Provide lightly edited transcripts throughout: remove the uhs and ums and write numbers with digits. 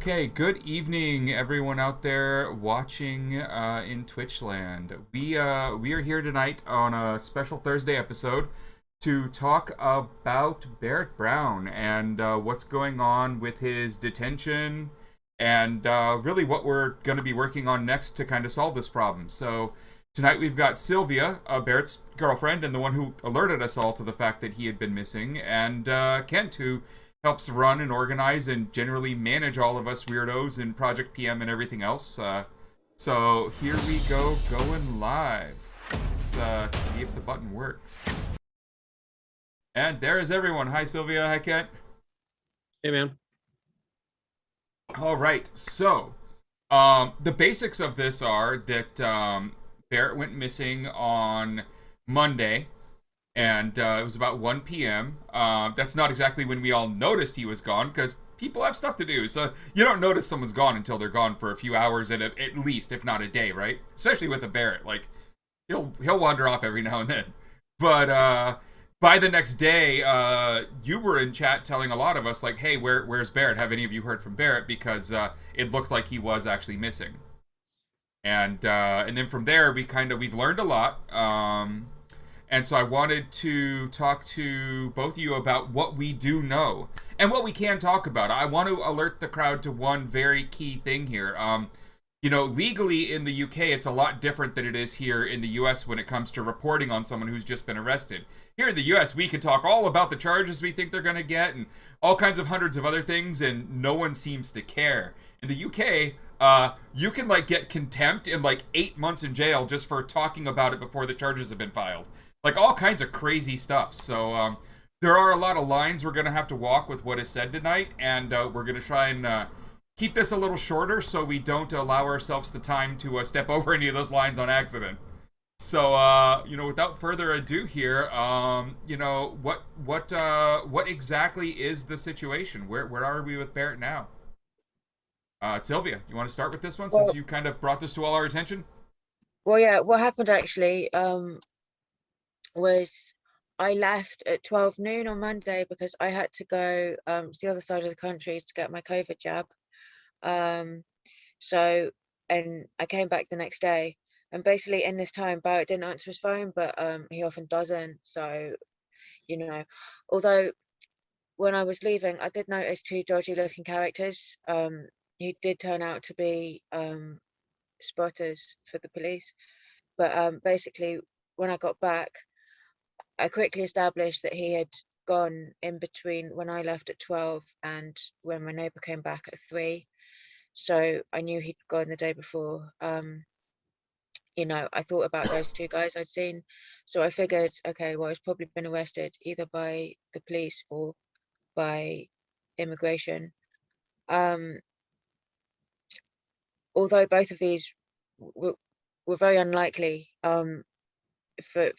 Okay, good evening, everyone out there watching in Twitch land. We are here tonight on a special Thursday episode to talk about Barrett Brown and what's going on with his detention and really what we're going to be working on next to kind of solve this problem. So tonight we've got Sylvia, Barrett's girlfriend, and the one who alerted us all to the fact that he had been missing, and Kent, who helps run and organize and generally manage all of us weirdos in Project PM and everything else. So here we go, going live. Let's see if the button works. And there is everyone. Hi, Sylvia. Hi, Kent. Hey, man. All right. So the basics of this are that Barrett went missing on Monday, and it was about 1 p.m. That's not exactly when we all noticed he was gone, because people have stuff to do. So you don't notice someone's gone until they're gone for a few hours at least, if not a day, right? Especially with a Barrett. Like, he'll wander off every now and then. But by the next day, you were in chat telling a lot of us, like, hey, where's Barrett? Have any of you heard from Barrett? Because it looked like he was actually missing. And then from there, we've learned a lot. And so I wanted to talk to both of you about what we do know and what we can talk about. I want to alert the crowd to one very key thing here. Legally in the UK, it's a lot different than it is here in the US when it comes to reporting on someone who's just been arrested. Here in the US, we can talk all about the charges we think they're going to get and all kinds of hundreds of other things, and no one seems to care. In the UK, you can get contempt and 8 months in jail just for talking about it before the charges have been filed. All kinds of crazy stuff. So there are a lot of lines we're going to have to walk with what is said tonight, and we're going to try and keep this a little shorter so we don't allow ourselves the time to step over any of those lines on accident. So, without further ado here, what exactly is the situation? Where are we with Barrett now? Sylvia, you want to start with this one since Well, you kind of brought this to all our attention? well, yeah. What happened actually was I left at 12 noon on Monday because I had to go to the other side of the country to get my COVID jab. Um, so, and I came back the next day, and basically in this time, Barrett didn't answer his phone, but he often doesn't. So, you know, although when I was leaving, I did notice two dodgy looking characters. Who did turn out to be spotters for the police. But basically, when I got back, I quickly established that he had gone in between when I left at 12 and when my neighbour came back at 3. So I knew he'd gone the day before. I thought about those two guys I'd seen. So I figured, okay, well, he's probably been arrested either by the police or by immigration. Although both of these were very unlikely, for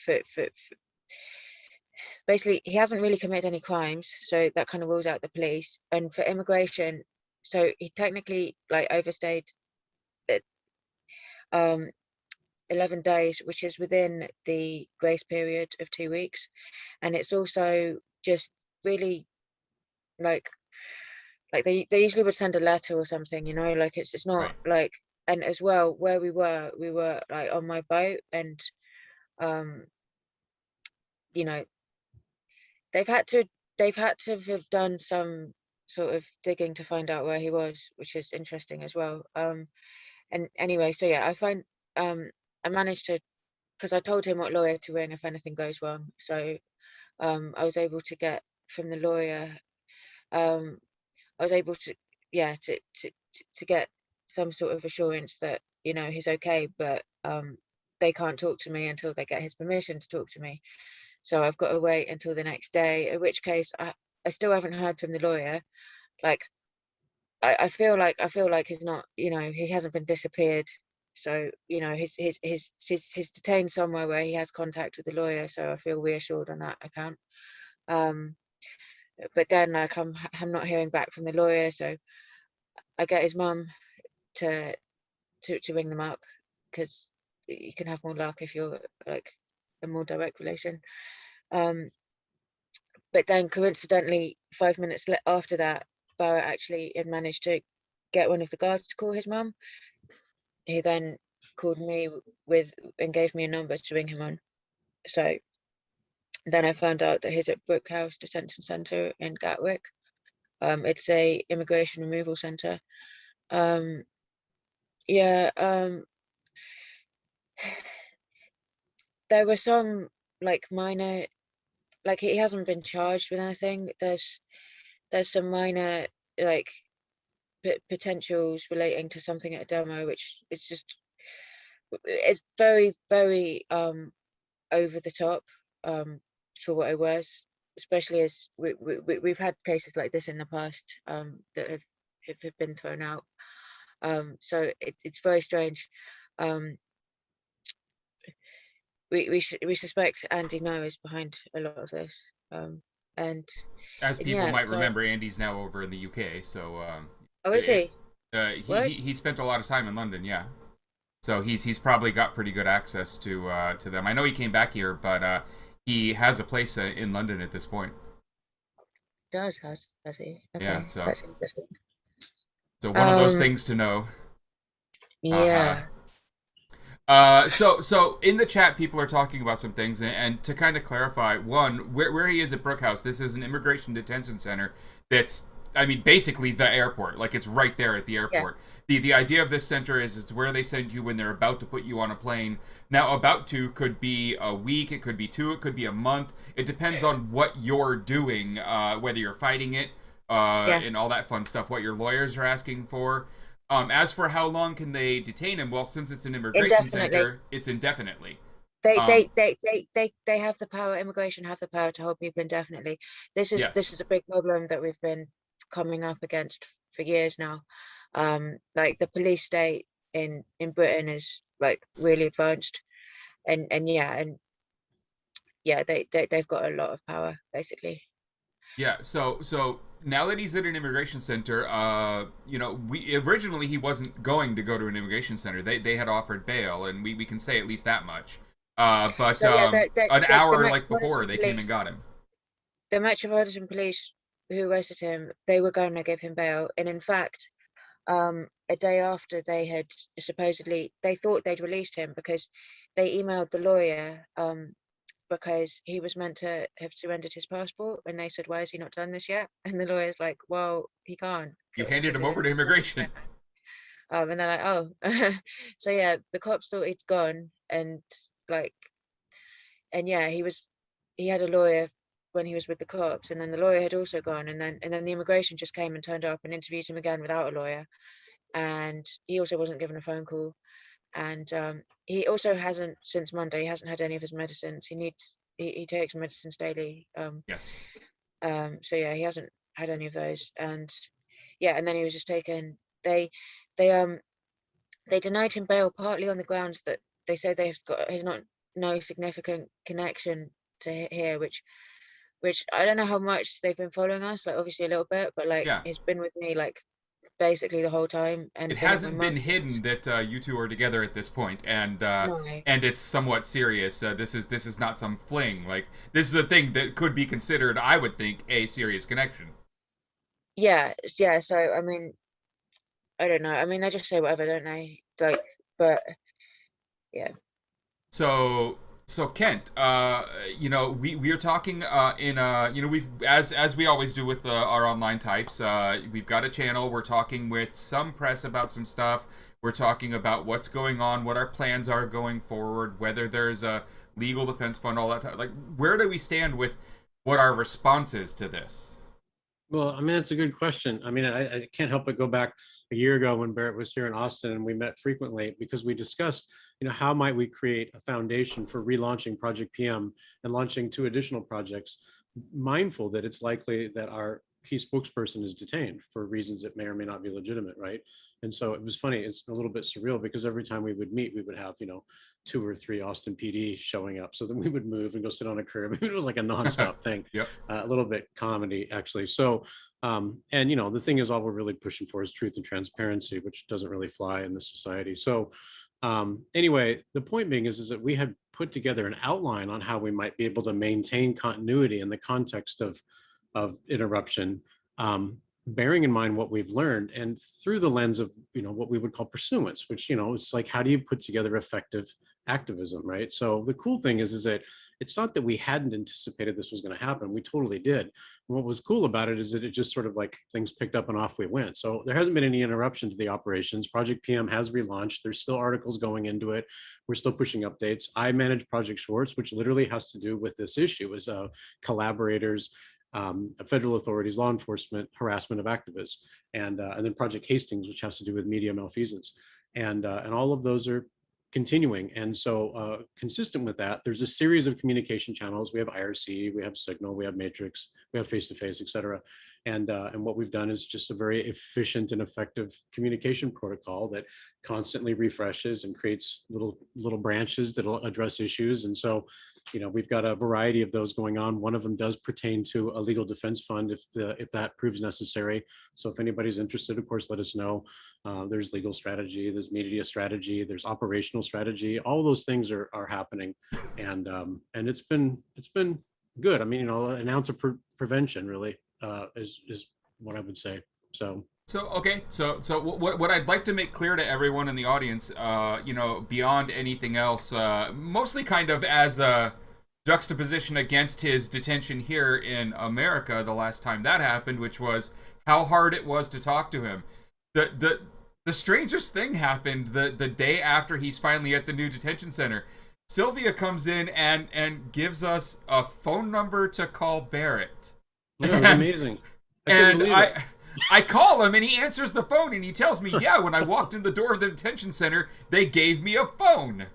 basically he hasn't really committed any crimes, so that kind of rules out the police. And for immigration, so he technically overstayed it 11 days, which is within the grace period of 2 weeks. And it's also just really like they usually would send a letter or something, it's not Right. and as well, where we were on my boat, and you know they've had to have done some sort of digging to find out where he was, which is interesting as well. And anyway, so yeah, I managed to, because I told him what lawyer to ring if anything goes wrong. So I was able to get from the lawyer, um I was able to, yeah, to get some sort of assurance that he's okay, but they can't talk to me until they get his permission to talk to me. So I've got to wait until the next day, in which case I still haven't heard from the lawyer. Like I feel like he's not, he hasn't been disappeared. So he's detained somewhere where he has contact with the lawyer. So I feel reassured on that account. But then I'm not hearing back from the lawyer, so I get his mum to ring them up, because you can have more luck if you're like a more direct relation. But then coincidentally, 5 minutes after that, Barrett actually had managed to get one of the guards to call his mum. He then called me and gave me a number to ring him on. So then I found out that he's at GreggHoush Detention Centre in Gatwick. It's a immigration removal centre. Yeah, there were some like minor, like he hasn't been charged with anything. There's some minor like potentials relating to something at a demo, which it's very, very over the top for what it was, especially as we've had cases like this in the past that have been thrown out. So it's very strange. We suspect Andy Ngo is behind a lot of this. And As people yeah, might so remember, Andy's now over in the UK, so oh, is he? he spent a lot of time in London, yeah. So he's probably got pretty good access to them. I know he came back here, but he has a place in London at this point. Has he? Okay, Yeah, so that's interesting. So one of those things to know. Yeah. So in the chat, people are talking about some things, and to kind of clarify, one, where he is at GreggHoush, this is an immigration detention center that's, I mean, basically the airport. Like, it's right there at the airport. Yeah. The idea of this center is it's where they send you when they're about to put you on a plane. Now, about to could be a week, it could be 2, it could be a month. It depends on what you're doing, whether you're fighting it, and all that fun stuff, what your lawyers are asking for. As for how long can they detain him, well, since it's an immigration center, it's indefinitely. They have the power. Immigration have the power to hold people indefinitely. This is a big problem that we've been coming up against for years now. Like the police state in Britain is like really advanced, and they've got a lot of power basically. Yeah. So now that he's at an immigration center, originally he wasn't going to go to an immigration center. They had offered bail, and we can say at least that much. But an hour like before, they came and got him. The Metropolitan Police who arrested him, they were going to give him bail, and in fact, a day after they had supposedly, they thought they'd released him because they emailed the lawyer because he was meant to have surrendered his passport, and they said, why has he not done this yet? And the lawyer's like, well, he can't. You handed him over to immigration. And they're like, oh. So yeah, the cops thought he'd gone, and he had a lawyer when he was with the cops, and then the lawyer had also gone, and then the immigration just came and turned up and interviewed him again without a lawyer, and he also wasn't given a phone call. And he also hasn't, since Monday, he hasn't had any of his medicines. He takes medicines daily. Yes. So yeah, he hasn't had any of those. And yeah, and then he was just taken. They denied him bail partly on the grounds that they say he's no significant connection to here, which I don't know how much they've been following us. Like obviously a little bit, but he's been with me like basically the whole time, and it hasn't been hidden that you two are together at this point, and and it's somewhat serious. This is not some fling. Like, this is a thing that could be considered, I would think, a serious connection. Yeah. So I mean, I don't know. I mean, they just say whatever, don't they? Like, but yeah. So Kent, we are talking we've as we always do with our online types. We've got a channel. We're talking with some press about some stuff. We're talking about what's going on, what our plans are going forward, whether there's a legal defense fund, all that. Like, where do we stand with what our response is to this? Well, I mean, it's a good question. I mean, I can't help but go back a year ago when Barrett was here in Austin, and we met frequently because we discussed, how might we create a foundation for relaunching Project PM and launching 2 additional projects, mindful that it's likely that our key spokesperson is detained for reasons that may or may not be legitimate, right? And so it was funny, it's a little bit surreal because every time we would meet, we would have, 2 or 3 Austin PD showing up. So then we would move and go sit on a curb. It was like a nonstop thing. Yep. A little bit comedy, actually. So, and the thing is, all we're really pushing for is truth and transparency, which doesn't really fly in this society. So anyway, the point being is that we had put together an outline on how we might be able to maintain continuity in the context of interruption. bearing in mind what we've learned and through the lens of, what we would call pursuance, which, is like, how do you put together effective activism, right? So the cool thing is that it's not that we hadn't anticipated this was going to happen. We totally did. And what was cool about it is that it just sort of like things picked up and off we went. So there hasn't been any interruption to the operations. Project PM has relaunched. There's still articles going into it. We're still pushing updates. I manage Project Schwartz, which literally has to do with this issue, is collaborators, federal authorities, law enforcement, harassment of activists, and then Project Hastings, which has to do with media malfeasance, and all of those are continuing. And so, consistent with that, there's a series of communication channels. We have IRC, we have Signal, we have Matrix, we have face-to-face, et cetera. And what we've done is just a very efficient and effective communication protocol that constantly refreshes and creates little branches that'll address issues. And so, we've got a variety of those going on. One of them does pertain to a legal defense fund if that proves necessary. So if anybody's interested, of course, let us know. There's legal strategy, there's media strategy, there's operational strategy. All those things are happening, and it's been good. I mean, an ounce of prevention really is what I would say. So okay, so what I'd like to make clear to everyone in the audience, beyond anything else, mostly kind of as a juxtaposition against his detention here in America the last time that happened, which was how hard it was to talk to him. The strangest thing happened the day after he's finally at the new detention center. Sylvia comes in and gives us a phone number to call Barrett. Yeah, it was amazing. I call him and he answers the phone and he tells me, yeah, when I walked in the door of the detention center, they gave me a phone.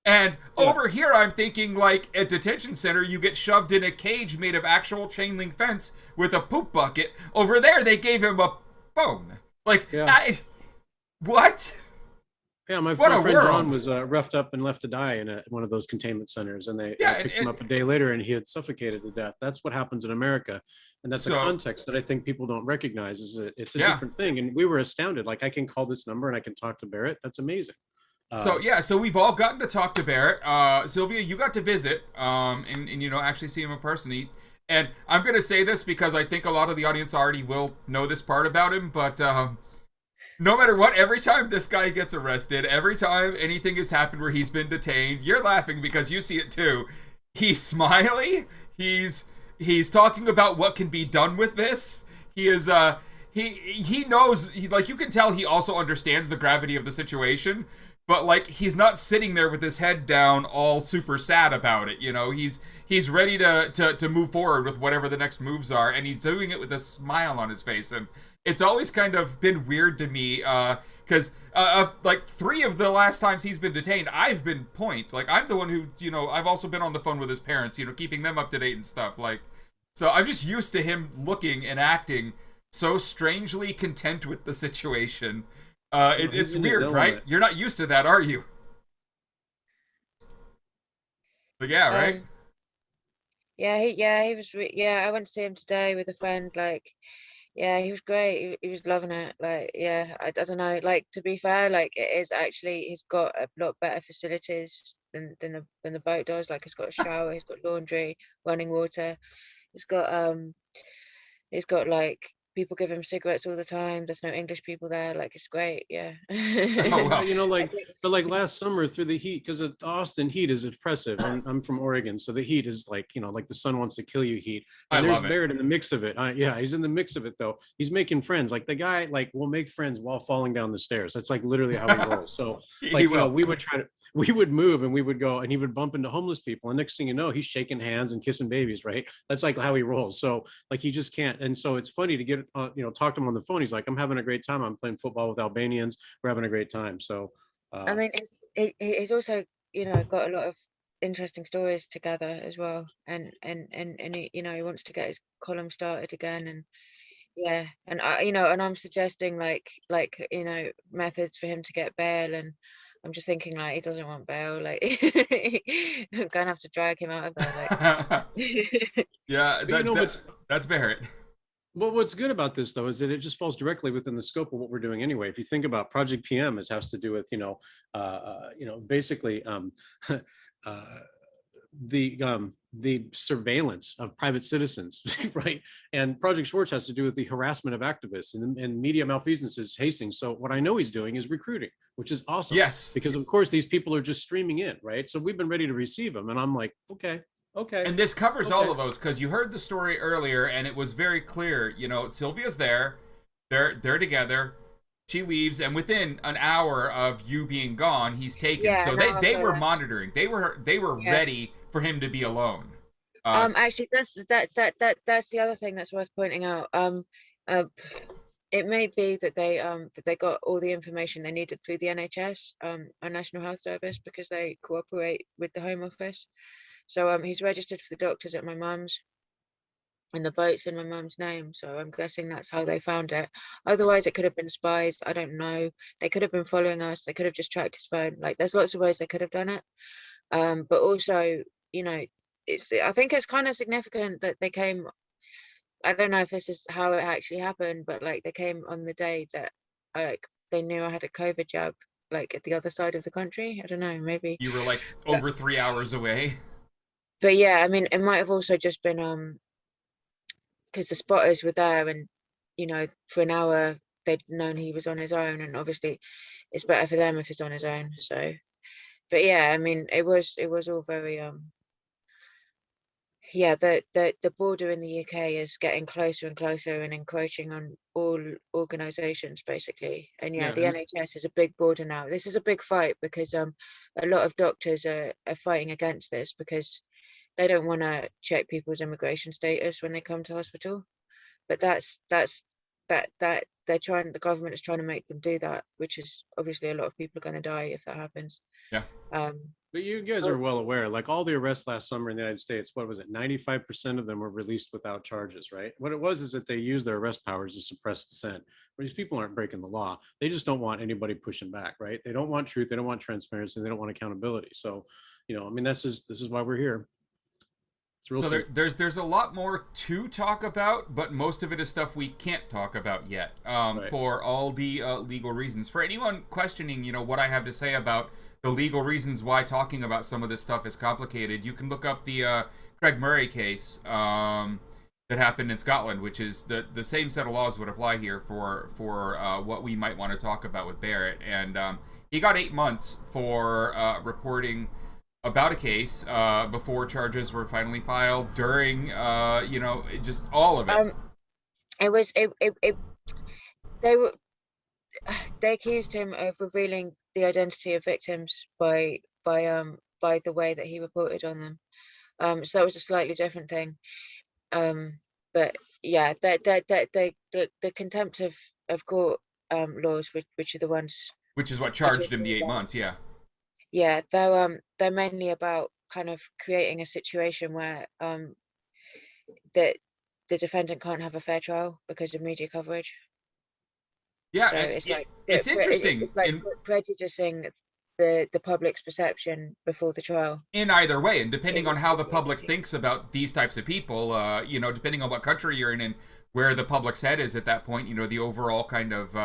And over here, I'm thinking like at detention center, you get shoved in a cage made of actual chain link fence with a poop bucket. Over there, they gave him a phone. Like, what? Yeah, my friend John was roughed up and left to die in one of those containment centers, and they picked him up a day later, and he had suffocated to death. That's what happens in America, and that's a context that I think people don't recognize. Is that it's a different thing, and we were astounded. Like, I can call this number and I can talk to Barrett. That's amazing. So we've all gotten to talk to Barrett. Sylvia, you got to visit, and actually see him in person. And I'm gonna say this because I think a lot of the audience already will know this part about him, but no matter what, every time this guy gets arrested, every time anything has happened where he's been detained, you're laughing because you see it too. He's smiley. He's talking about what can be done with this. He is he knows, like, you can tell he also understands the gravity of the situation, but like, he's not sitting there with his head down all super sad about it. He's ready to move forward with whatever the next moves are, and he's doing it with a smile on his face. And it's always kind of been weird to me, because like 3 of the last times he's been detained, I've been point. Like, I'm the one who, I've also been on the phone with his parents, keeping them up to date and stuff. Like, so I'm just used to him looking and acting so strangely content with the situation. It's weird, right? You're not used to that, are you? But yeah, right? He was. I went to see him today with a friend. Like, yeah, he was great. He was loving it. Like, yeah, I don't know. Like, to be fair, like, it is actually, he's got a lot better facilities than the boat does. Like, he's got a shower, he's got laundry, running water. He's got like, people give him cigarettes all the time. There's no English people there. Like, it's great. Yeah. Oh, well. But like last summer through the heat, because the Austin heat is oppressive, and I'm from Oregon, so the heat is like, like the sun wants to kill you heat. And I love it. Barrett in the mix of it. He's in the mix of it though. He's making friends. Like, the guy will make friends while falling down the stairs. That's like literally how he rolls. So like, we would move and we would go, and he would bump into homeless people, and next thing you know, he's shaking hands and kissing babies, right? That's like how he rolls. So like, he just can't. And so it's funny to get talk to him on the phone. He's like, I'm having a great time. I'm playing football with Albanians. We're having a great time. So I mean, he's also, got a lot of interesting stories together as well, and he wants to get his column started again, and yeah, and and I'm suggesting like methods for him to get bail, and I'm just thinking, like, he doesn't want bail. Like, I'm gonna have to drag him out of there. Like. Yeah, that's Barrett. Well, what's good about this though is that it just falls directly within the scope of what we're doing anyway. If you think about Project PM, it has to do with basically the surveillance of private citizens, right? And Project Schwartz has to do with the harassment of activists and media malfeasance is Hastings. So what I know he's doing is recruiting, which is awesome. Yes. Because of course these people are just streaming in, right? So we've been ready to receive them, and I'm like, okay. And this covers all of those, because you heard the story earlier, and it was very clear. You know, Sylvia's there, they're together. She leaves, and within an hour of you being gone, he's taken. Yeah, so no, they were monitoring. They were ready for him to be alone. Actually, that's the other thing that's worth pointing out. It may be that they got all the information they needed through the NHS, our National Health Service, because they cooperate with the Home Office. So he's registered for the doctors at my mum's, and the boat's in my mum's name. So I'm guessing that's how they found it. Otherwise, it could have been spies. I don't know. They could have been following us. They could have just tracked his phone. Like, there's lots of ways they could have done it. But also, you know, I think it's kind of significant that they came. I don't know if this is how it actually happened, but like they came on the day that like they knew I had a COVID jab, like at the other side of the country. I don't know, maybe. You were like over 3 hours away. But yeah, I mean, it might have also just been because the spotters were there, and you know, for an hour they'd known he was on his own, and obviously it's better for them if he's on his own. So, but yeah, I mean, it was all very yeah, the border in the UK is getting closer and closer and encroaching on all organizations basically. And yeah, the NHS is a big border now. This is a big fight because a lot of doctors are fighting against this because they don't want to check people's immigration status when they come to hospital. But that the government is trying to make them do that, which is obviously a lot of people are going to die if that happens. Yeah. But you guys are well aware, like all the arrests last summer in the United States, what was it? 95% of them were released without charges, right? What it was is that they used their arrest powers to suppress dissent. But these people aren't breaking the law. They just don't want anybody pushing back, right? They don't want truth. They don't want transparency. They don't want accountability. So, you know, I mean, this is why we're here. So there's a lot more to talk about, but most of it is stuff we can't talk about yet, for all the legal reasons. For anyone questioning, you know, what I have to say about the legal reasons why talking about some of this stuff is complicated, you can look up the Craig Murray case that happened in Scotland, which is the same set of laws would apply here for what we might want to talk about with Barrett. And he got 8 months for reporting about a case before charges were finally filed, during you know, just all of it. They accused him of revealing the identity of victims by the way that he reported on them. So that was a slightly different thing. But yeah, the contempt of court laws, which are the ones, which is what charged him the 8 months. Yeah, they're mainly about kind of creating a situation where the defendant can't have a fair trial because of media coverage. Yeah, so it's like it's interesting. It's like prejudicing the public's perception before the trial. In either way, and depending on how the public thinks about these types of people, you know, depending on what country you're in and where the public's head is at that point, you know, the overall kind of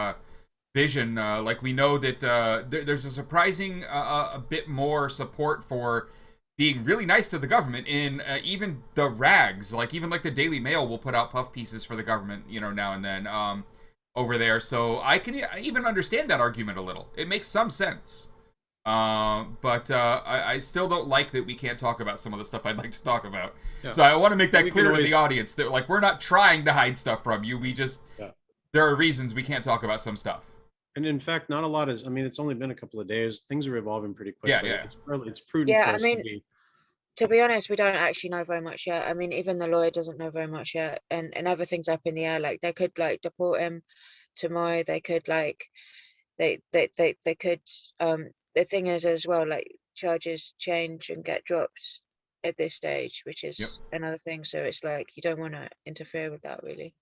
vision. Like we know that there's a surprising a bit more support for being really nice to the government in even the rags. Like even like the Daily Mail will put out puff pieces for the government, you know, now and then over there. So I can even understand that argument a little. It makes some sense. But I still don't like that we can't talk about some of the stuff I'd like to talk about. Yeah. So I want to make that clear to the audience that like we're not trying to hide stuff from you. We just there are reasons we can't talk about some stuff. And in fact, not a lot is. I mean, it's only been a couple of days. Things are evolving pretty quickly. Yeah. It's prudent. Yeah, I mean, to be honest, we don't actually know very much yet. I mean, even the lawyer doesn't know very much yet, and everything's up in the air. Like they could like deport him tomorrow. They could like they could. The thing is as well, like charges change and get dropped at this stage, which is another thing. So it's like you don't want to interfere with that really.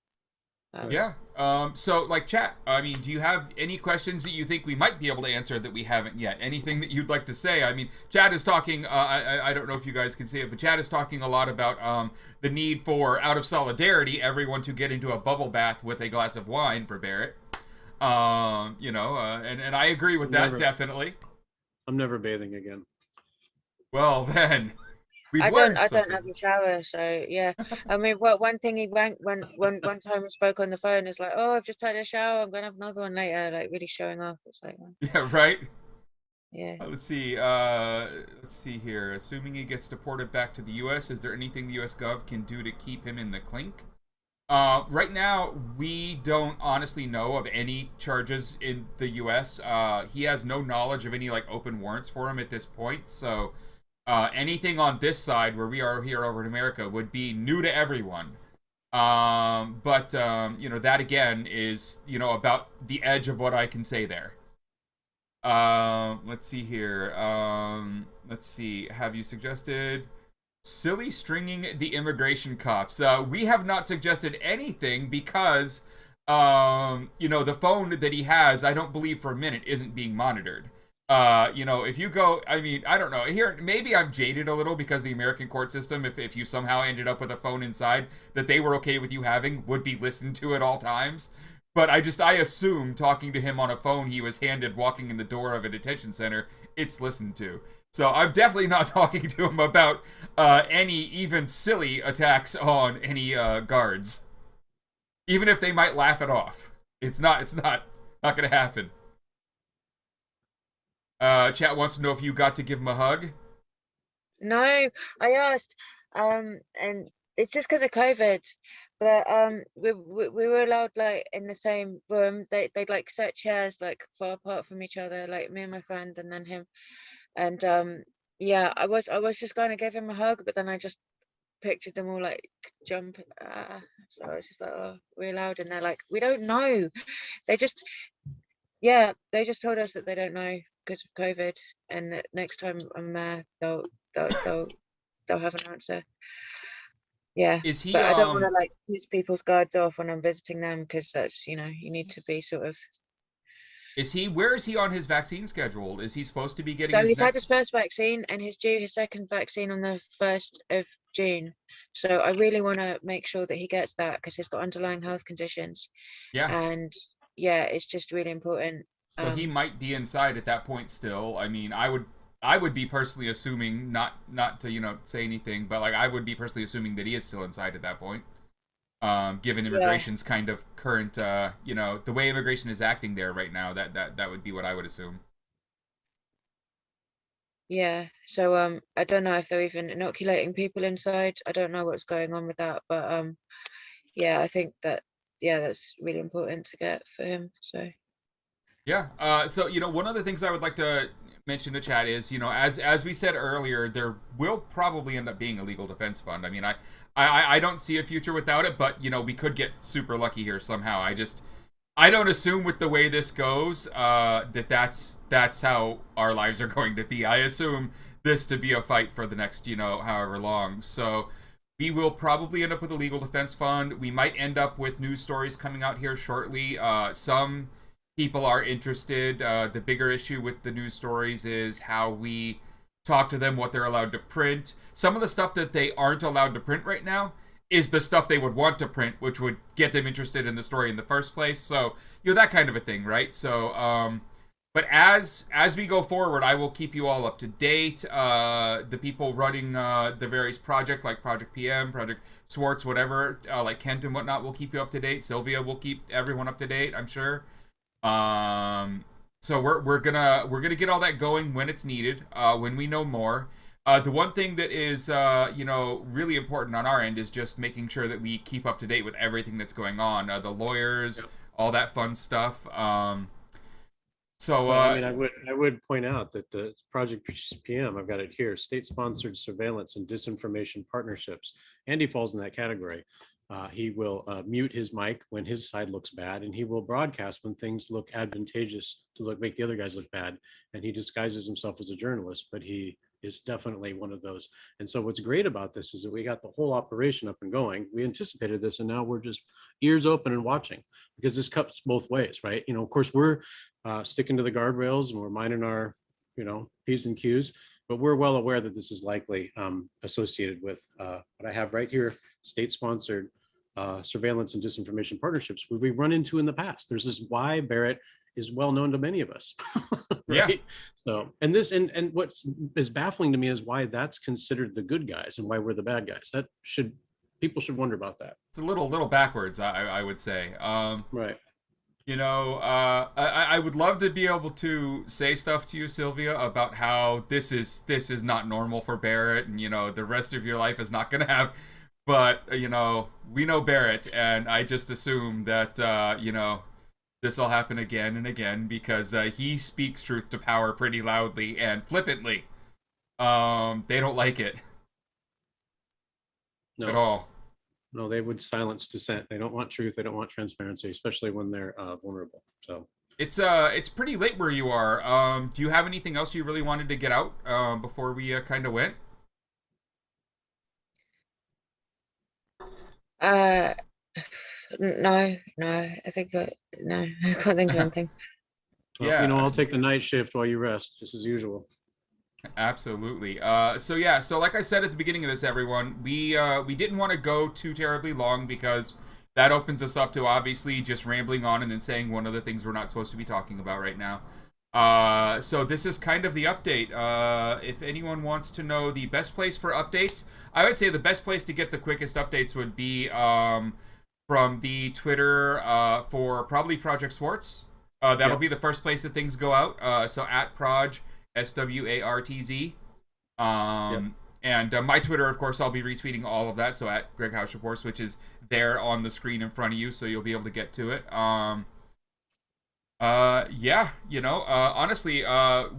So like chat, I mean, do you have any questions that you think we might be able to answer that we haven't yet? Anything that you'd like to say? I mean, Chad is talking, I don't know if you guys can see it, but Chad is talking a lot about the need for, out of solidarity, everyone to get into a bubble bath with a glass of wine for Barrett. You know, and I agree with that, definitely. I'm never bathing again. Well then, We've I don't learned I don't something. have a shower, so yeah. I mean, one thing he ranked when one time we spoke on the phone is like, oh, I've just had a shower, I'm gonna have another one later, like really showing off. It's like, Yeah, right. yeah. Let's see. Let's see here. Assuming he gets deported back to the U.S., is there anything the U.S. Gov can do to keep him in the clink? Right now, we don't honestly know of any charges in the U.S. He has no knowledge of any like open warrants for him at this point. So anything on this side, where we are here over in America, would be new to everyone. But that again is about the edge of what I can say there. Let's see here. Let's see. Have you suggested silly stringing the immigration cops? We have not suggested anything because, the phone that he has, I don't believe for a minute isn't being monitored. If you go, I mean, I don't know. Here, maybe I'm jaded a little because the American court system, if you somehow ended up with a phone inside that they were okay with you having, would be listened to at all times. But I assume talking to him on a phone he was handed walking in the door of a detention center, it's listened to. So I'm definitely not talking to him about any even silly attacks on any guards, even if they might laugh it off. It's not gonna happen. Chat wants to know if you got to give him a hug. No, I asked, and it's just because of COVID. But we were allowed like in the same room. They'd like set chairs like far apart from each other, like me and my friend, and then him. And yeah, I was just going to give him a hug, but then I just pictured them all like jump. So I was just like, oh, we're allowed, and they're like, we don't know. They just Yeah, they just told us that they don't know because of COVID, and that next time I'm there, they'll they'll they'll have an answer. Yeah, Is he but I don't want to like piss people's guards off when I'm visiting them, because that's, you need to be sort of. where is he on his vaccine schedule? Is he supposed to be getting So his he's had next? his first vaccine and he's due his second vaccine on the 1st of June. So I really want to make sure that he gets that because he's got underlying health conditions, Yeah. and yeah, it's just really important. So he Um, might be inside at that point still. I mean, I would be personally assuming not to say anything, but like I would be personally assuming that he is still inside at that point. Given yeah, immigration's kind of current, the way immigration is acting there right now, that would be what I would assume. yeah. So I don't know if they're even inoculating people inside. I don't know what's going on with that, but yeah, I think that, yeah, that's really important to get for him. So Yeah. So one of the things I would like to mention to chat is, as we said earlier, there will probably end up being a legal defense fund. I mean, I don't see a future without it, but we could get super lucky here somehow. I don't assume with the way this goes that's how our lives are going to be. I assume this to be a fight for the next however long. So we will probably end up with a legal defense fund. We might end up with news stories coming out here shortly. Some people are interested. The bigger issue with the news stories is how we talk to them, what they're allowed to print. Some of the stuff that they aren't allowed to print right now is the stuff they would want to print, which would get them interested in the story in the first place. So, that kind of a thing, right? So, but as we go forward, I will keep you all up to date. The people running the various project, like Project PM, Project Swartz, whatever, like Kent and whatnot, will keep you up to date. Sylvia will keep everyone up to date, I'm sure. So we're gonna get all that going when it's needed, when we know more. The one thing that is really important on our end is just making sure that we keep up to date with everything that's going on. The lawyers, all that fun stuff. So Well, I mean, I would point out that the Project PM, I've got it here, state-sponsored surveillance and disinformation partnerships. Andy falls in that category. He will mute his mic when his side looks bad, and he will broadcast when things look advantageous to make the other guys look bad. And he disguises himself as a journalist, but he is definitely one of those. And so what's great about this is that we got the whole operation up and going. We anticipated this, and now we're just ears open and watching, because this cuts both ways, right? Of course, we're sticking to the guardrails and we're minding our, P's and Q's, but we're well aware that this is likely associated with what I have right here, state-sponsored surveillance and disinformation partnerships we've run into in the past. There's this why Barrett is well known to many of us. Yeah. Right. So, and this, and what is baffling to me is why that's considered the good guys and why we're the bad guys. That should, people should wonder about that. It's a little backwards, I would say. Right. You know, I would love to be able to say stuff to you, Sylvia, about how this is not normal for Barrett, and you know the rest of your life is not gonna have. But you know, we know Barrett, and I just assume that you know this will happen again and again because he speaks truth to power pretty loudly and flippantly. They don't like it No. at all. No, they would silence dissent. They don't want truth. They don't want transparency, especially when they're vulnerable. So It's pretty late where you are. Do you have anything else you really wanted to get out before we kind of went? No, I think no, I can't think of anything. well, Yeah. you know, I'll take the night shift while you rest, just as usual. Absolutely. So yeah, so like I said at the beginning of this, everyone, we didn't want to go too terribly long because that opens us up to obviously just rambling on and then saying one of the things we're not supposed to be talking about right now. So this is kind of the update. If anyone wants to know the best place for updates, I would say the best place to get the quickest updates would be from the Twitter for probably Project Swartz. That'll Yep. be the first place that things go out. So at Proj SWARTZ. Yep. And my Twitter, of course, I'll be retweeting all of that. So at GreggHoush, of course, which is there on the screen in front of you, so you'll be able to get to it. Yeah, you know, honestly,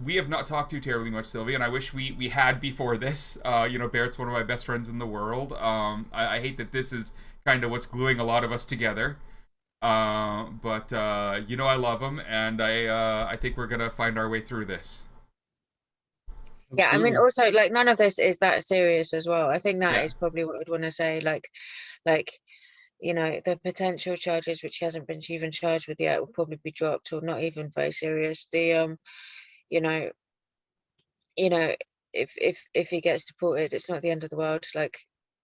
we have not talked too terribly much, Sylvia, and I wish we had before this. You know, Barrett's one of my best friends in the world. I hate that this is kind of what's gluing a lot of us together. But you know, I love him, and I think we're gonna find our way through this. Yeah, I mean, Absolutely. also like none of this is that serious as well. I think that is Yeah. probably what I'd want to say. Like you know, the potential charges which he hasn't been even charged with yet will probably be dropped or not even very serious. The you know, you know, if he gets deported, it's not the end of the world. Like,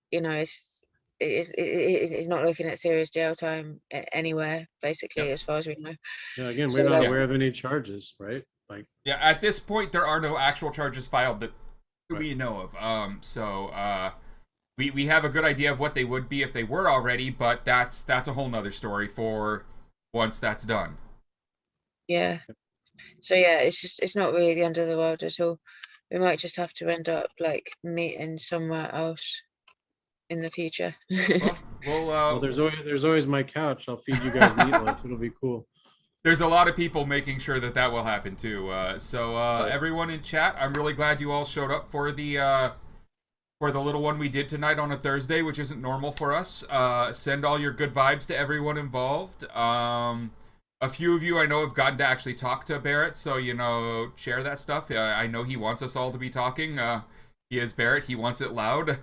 you know, it's not looking at serious jail time anywhere, basically, Yep. as far as we know. Yeah, again, So we're not like, aware of any charges, right? Like, Yeah, at this point, there are no actual charges filed that right. we know of. We have a good idea of what they would be if they were already, but that's a whole nother story for once that's done. yeah. So yeah, it's not really the end of the world at all. We might just have to end up like meeting somewhere else in the future. Well, there's always my couch. I'll feed you guys meatloaf. It'll be cool. there's a lot of people making sure that that will happen too. Right. Everyone in chat, I'm really glad you all showed up for the little one we did tonight on a Thursday, which isn't normal for us. Send all your good vibes to everyone involved. A few of you I know have gotten to actually talk to Barrett, so you know, share that stuff. I know he wants us all to be talking. He is Barrett. He wants it loud.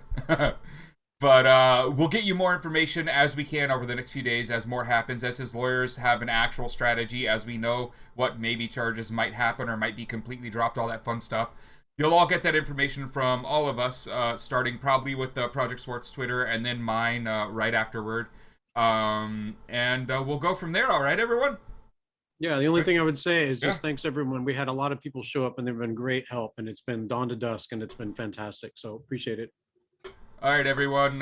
But we'll get you more information as we can over the next few days as more happens, as his lawyers have an actual strategy, as we know what maybe charges might happen or might be completely dropped, all that fun stuff. You'll all get that information from all of us, starting probably with the Project Swartz Twitter and then mine right afterward. And we'll go from there, all right, everyone? Yeah, the only thing I would say is Yeah. just thanks everyone. We had a lot of people show up and they've been great help, and it's been dawn to dusk and it's been fantastic. So appreciate it. All right, everyone.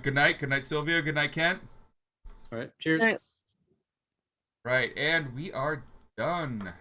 Good night. Good night, Sylvia. Good night, Kent. All right. Cheers. No. Right, and we are done.